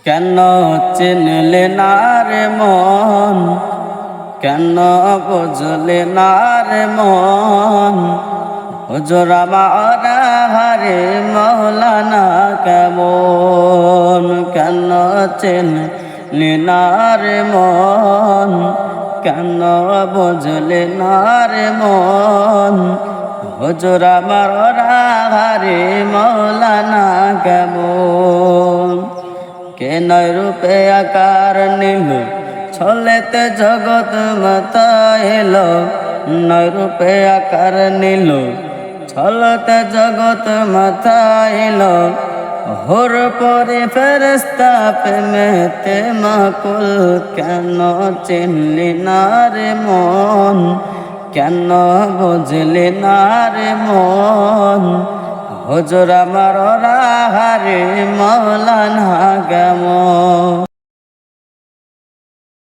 কেন চিনলে না রে মন, কেন বুঝলে না রে মন, হুজুর আমার হারে মৌলানা কেমন। কেন চিনলে না রে মন, কেন বুঝলে না রে মন, হুজুর আমার হারে মৌলানা কেমন। কে নয় রূপে আকার নিল, ছলেতে জগৎ মাতা এলো। নয় রূপে আকার নিল, ছলতে জগৎ মাতা এলো। হোর পরে ফেরেশতা প্রেমেতে মাকুল। কেন চিনলি না রে মন, কেন বুঝলি না রে মন, হুজুর আমার হারে মৌলানা কেমন।